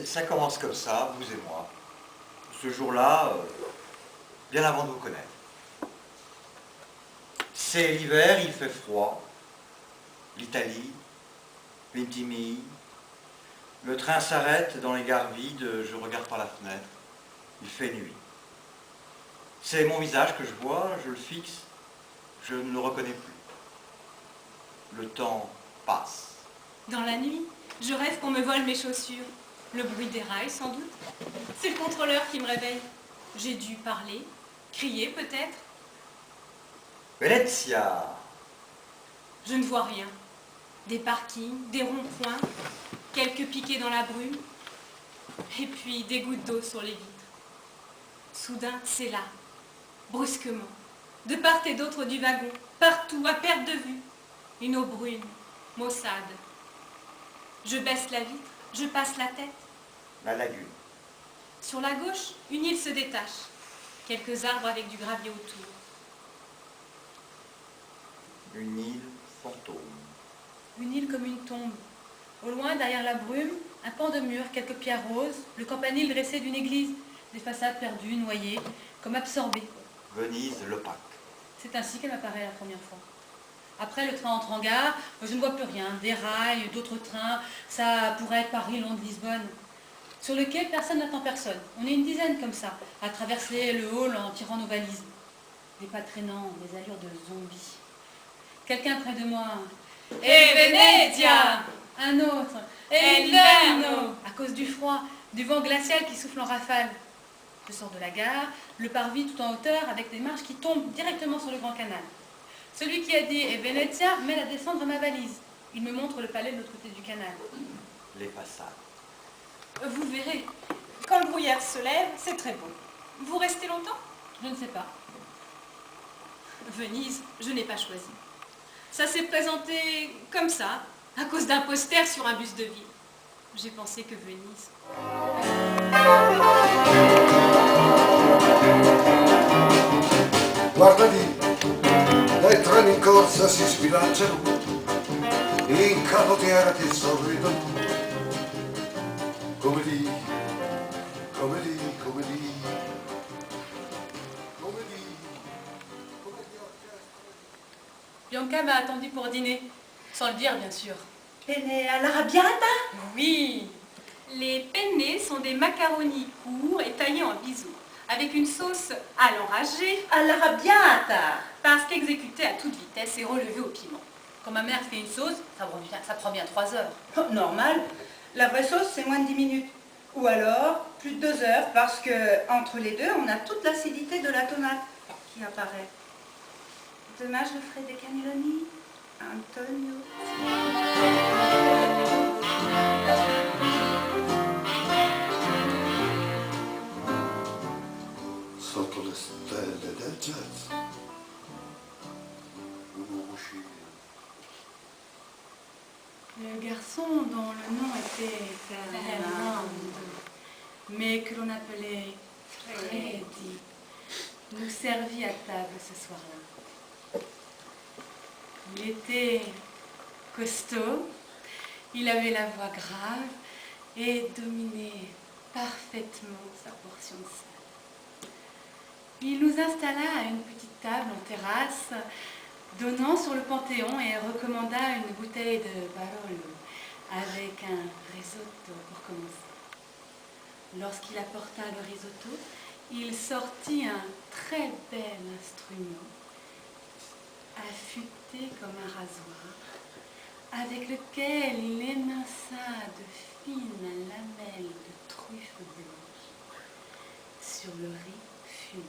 Ça commence comme ça, vous et moi. Ce jour-là, bien avant de vous connaître. C'est l'hiver, il fait froid. L'Italie, Ventimille. Le train s'arrête dans les gares vides, je regarde par la fenêtre. Il fait nuit. C'est mon visage que je vois, je le fixe, je ne le reconnais plus. Le temps passe. Dans la nuit, je rêve qu'on me vole mes chaussures. Le bruit des rails, sans doute. C'est le contrôleur qui me réveille. J'ai dû parler, crier peut-être. Venezia. Je ne vois rien. Des parkings, des ronds-points, quelques piquets dans la brume, et puis des gouttes d'eau sur les vitres. Soudain, c'est là, brusquement, de part et d'autre du wagon, partout, à perte de vue. Une eau brune, maussade. Je baisse la vitre, je passe la tête. La lagune. Sur la gauche, une île se détache. Quelques arbres avec du gravier autour. Une île fantôme. Une île comme une tombe. Au loin, derrière la brume, un pan de mur, quelques pierres roses, le campanile dressé d'une église, des façades perdues, noyées, comme absorbées. Venise, l'opaque. C'est ainsi qu'elle m'apparaît la première fois. Après, le train entre en gare, je ne vois plus rien. Des rails, d'autres trains, ça pourrait être Paris, Londres, Lisbonne. Sur le quai, personne n'attend personne. On est une dizaine comme ça, à traverser le hall en tirant nos valises. Des pas traînants, des allures de zombies. Quelqu'un près de moi. Et Venezia! Un autre. Et l'inverno! À cause du froid, du vent glacial qui souffle en rafale. Je sors de la gare, le parvis tout en hauteur avec des marches qui tombent directement sur le grand canal. Celui qui a dit « Et Venezia » m'aide à descendre ma valise. Il me montre le palais de l'autre côté du canal. Les façades. Vous verrez, quand le brouillard se lève, c'est très beau. Vous restez longtemps? Je ne sais pas. Venise, je n'ai pas choisi. Ça s'est présenté comme ça, à cause d'un poster sur un bus de ville. J'ai pensé que Venise... Guarda lì, dai treni in corsa si sfilacciano, in canottiera ti sorridono, come lì, come lì, come lì, come lì, come lì orchestre. Bianca m'a attendu pour dîner. Sans le dire, bien sûr. Penne all'arrabbiata? Oui, les penne sont des macaronis courts et taillés en biseau, avec une sauce à l'enragé, All'arrabbiata! parce qu'exécutée à toute vitesse et relevée au piment. Quand ma mère fait une sauce, ça prend bien 3 heures. Oh, normal. La vraie sauce, c'est moins de 10 minutes. Ou alors, plus de 2 heures, parce que entre les deux, on a toute l'acidité de la tomate qui apparaît. Demain, je ferai des cannelloni. Antonio. Sotto le stelle del jazz, un uomo scivolo. Le garçon dont le nom était Fernando, mais que l'on appelait Freddy, nous servit à table ce soir-là. Il était costaud, il avait la voix grave et dominait parfaitement sa portion de sel. Il nous installa à une petite table en terrasse, donnant sur le Panthéon, et recommanda une bouteille de Barolo avec un risotto pour commencer. Lorsqu'il apporta le risotto, il sortit un très bel instrument, affûté comme un rasoir, avec lequel il éminça de fines lamelles de truffes blanches sur le riz fumé.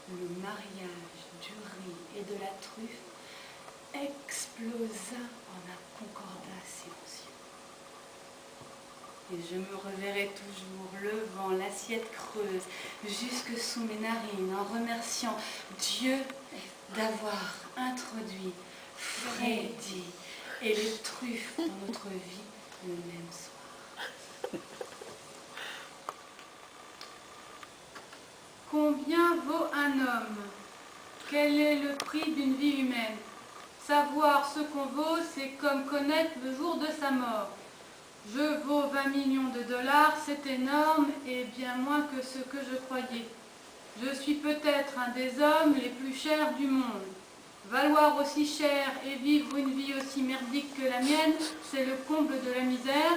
Le mariage du riz et de la truffe explosa en un concordat silencieux. Et je me reverrai toujours levant l'assiette creuse jusque sous mes narines en remerciant Dieu d'avoir introduit Freddy et les truffes dans notre vie le même soir. Combien vaut un homme? Quel est le prix d'une vie humaine? Savoir ce qu'on vaut, c'est comme connaître le jour de sa mort. Je vaux 20 millions de dollars, c'est énorme et bien moins que ce que je croyais. Je suis peut-être un des hommes les plus chers du monde. Valoir aussi cher et vivre une vie aussi merdique que la mienne, c'est le comble de la misère.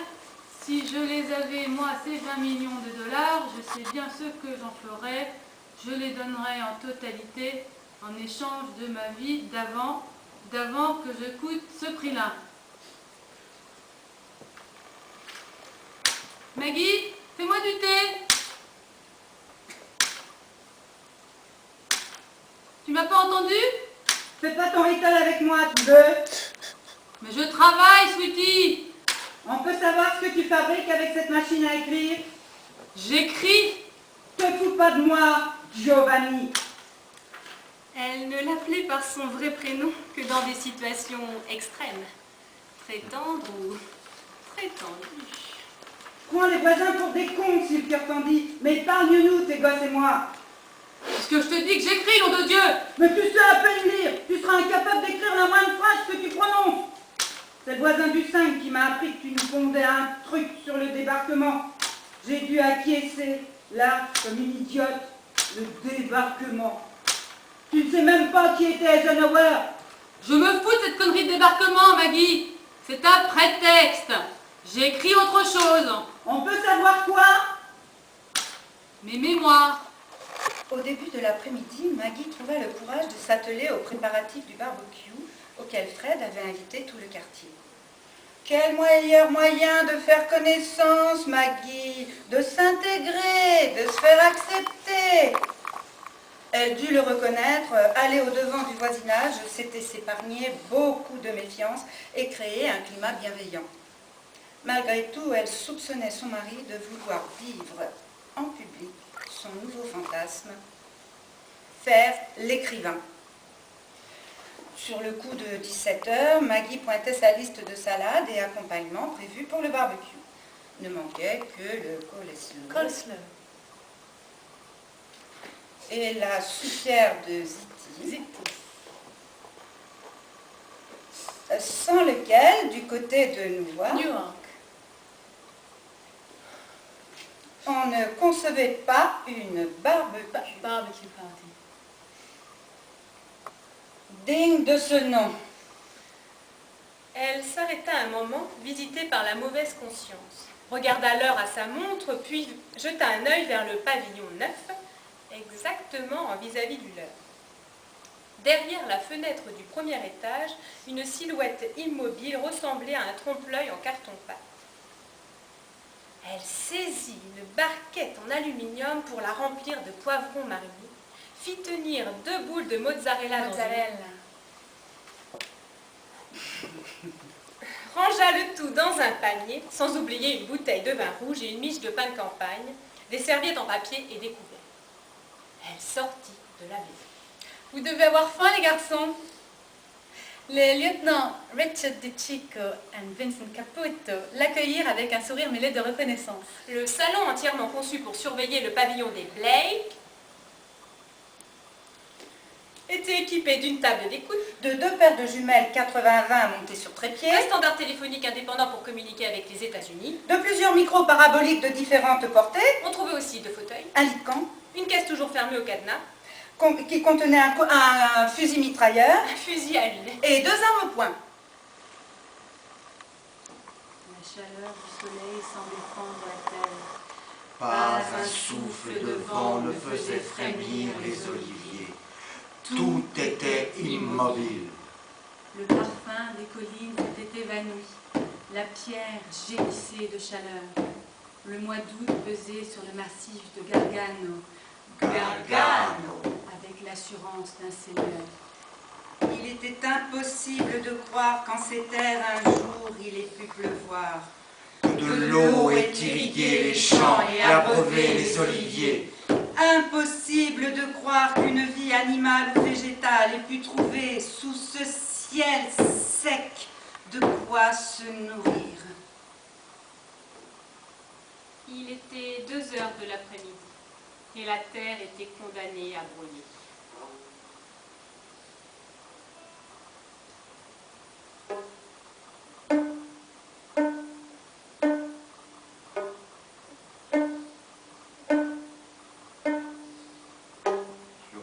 Si je les avais, moi, ces 20 millions de dollars, je sais bien ce que j'en ferais. Je les donnerais en totalité en échange de ma vie d'avant que je coûte ce prix-là. Maggie, fais-moi du thé. Tu m'as pas entendu? Fais pas ton rituel avec moi, tu veux? Mais je travaille, Sweetie. On peut savoir ce que tu fabriques avec cette machine à écrire? J'écris. Te fous pas de moi, Giovanni. Elle ne l'appelait par son vrai prénom que dans des situations extrêmes. Très tendre ou très tendue. Prends les voisins pour des cons, si le cœur t'en dit. Mais parle-nous, tes gosses et moi. Est-ce que je te dis que j'écris, nom de Dieu? Mais tu sais à peine lire. Tu seras incapable d'écrire la moindre phrase que tu prononces. C'est le voisin du 5 qui m'a appris que tu nous pondais un truc sur le débarquement. J'ai dû acquiescer, là, comme une idiote, le débarquement. Tu ne sais même pas qui était Eisenhower. Je me fous de cette connerie de débarquement, Maggie. C'est un prétexte. J'écris autre chose. On peut savoir quoi? Mes mémoires. Au début de l'après-midi, Maggie trouva le courage de s'atteler aux préparatifs du barbecue auquel Fred avait invité tout le quartier. Quel meilleur moyen de faire connaissance, Maggie, de s'intégrer, de se faire accepter. Elle dut le reconnaître, aller au-devant du voisinage, c'était s'épargner beaucoup de méfiance et créer un climat bienveillant. Malgré tout, elle soupçonnait son mari de vouloir vivre en public son nouveau fantasme, faire l'écrivain. Sur le coup de 17h, Maggie pointait sa liste de salades et accompagnements prévus pour le barbecue. Ne manquait que le coleslaw et la soupière de Ziti, sans lequel, du côté de Newark, on ne concevait pas une barbecue party. digne de ce nom. Elle s'arrêta un moment, visitée par la mauvaise conscience. Regarda l'heure à sa montre, puis jeta un œil vers le pavillon 9, exactement en vis-à-vis du leur. Derrière la fenêtre du premier étage, une silhouette immobile ressemblait à un trompe-l'œil en carton-pâte. Elle saisit une barquette en aluminium pour la remplir de poivrons marinés, fit tenir 2 boules de mozzarella dans rangea le tout dans un panier, sans oublier une bouteille de vin rouge et une miche de pain de campagne, des serviettes en papier et des couverts. Elle sortit de la maison. Vous devez avoir faim, les garçons. Les lieutenants Richard DiCicco et Vincent Caputo l'accueillirent avec un sourire mêlé de reconnaissance. Le salon entièrement conçu pour surveiller le pavillon des Blake était équipé d'une table d'écoute, De 2 paires de jumelles 80-20 montées sur trépied, un standard téléphonique indépendant pour communiquer avec les États-Unis. de plusieurs micros paraboliques de différentes portées, On trouvait aussi 2 fauteuils, un lit de camp une caisse toujours fermée au cadenas, qui contenait un fusil mitrailleur un fusil à huile. et 2 armes au poing. La chaleur du soleil semblait fendre la terre. Pas un souffle de vent ne faisait frémir les oliviers. Tout était immobile. Le parfum des collines s'était évanoui. La pierre gémissait de chaleur. Le mois d'août pesait sur le massif de Gargano. Gargano. Avec l'assurance d'un seigneur. Il était impossible de croire qu'en ces terres un jour il ait pu pleuvoir. De l'eau ait irrigué les champs et abreuvé les oliviers. Impossible de croire qu'une vie animale ou végétale ait pu trouver sous ce ciel sec de quoi se nourrir. Il était 2 heures de l'après-midi et la terre était condamnée à brûler.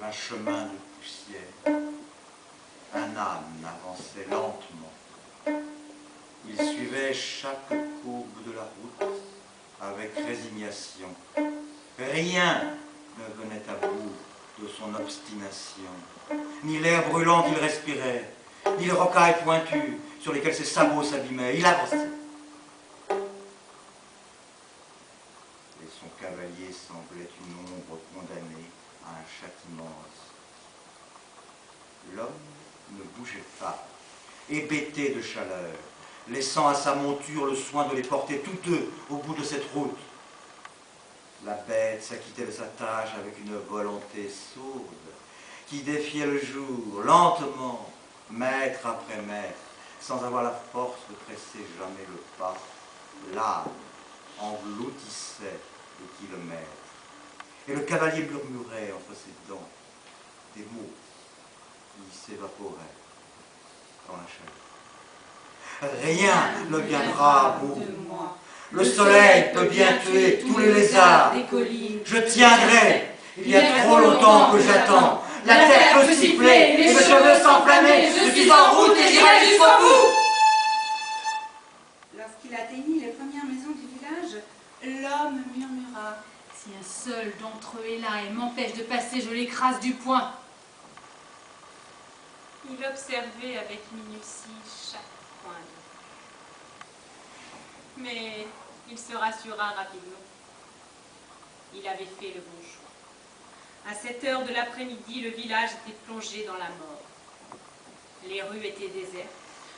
un chemin de poussière. Un âne avançait lentement. Il suivait chaque courbe de la route avec résignation. Rien ne venait à bout de son obstination. Ni l'air brûlant qu'il respirait, ni les rocailles pointues sur lesquelles ses sabots s'abîmaient. Il avançait. Et son cavalier semblait une ombre condamnée à un châtiment. L'homme ne bougeait pas, hébété de chaleur, laissant à sa monture le soin de les porter tous deux au bout de cette route. La bête s'acquittait de sa tâche avec une volonté sourde, qui défiait le jour, lentement, mètre après mètre, sans avoir la force de presser jamais le pas. L'âne engloutissait le kilomètre, et le cavalier murmurait entre ses dents des mots qui s'évaporaient dans la chaleur. Rien ne viendra à bout de moi. Le soleil peut bien tuer tous les lézards des collines. Je tiendrai. Il y a trop longtemps que j'attends. La terre peut siffler, les cheveux s'enflammer. Je suis en route et j'irai jusqu'au bout. Lorsqu'il atteignit les premières maisons du village, l'homme murmura. Si un seul d'entre eux est là et m'empêche de passer, je l'écrase du poing. Il observait avec minutie chaque coin de rue. Mais il se rassura rapidement. Il avait fait le bon choix. À 7 heures de l'après-midi, le village était plongé dans la mort. Les rues étaient désertes,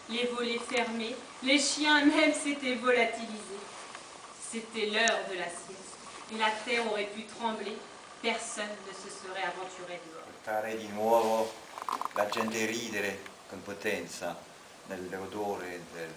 les volets fermés, les chiens même s'étaient volatilisés. C'était l'heure de la sieste, et la terre aurait pu trembler. Personne ne se serait aventuré dehors. Portare di nuovo la gente ridere con potenza nell'odore del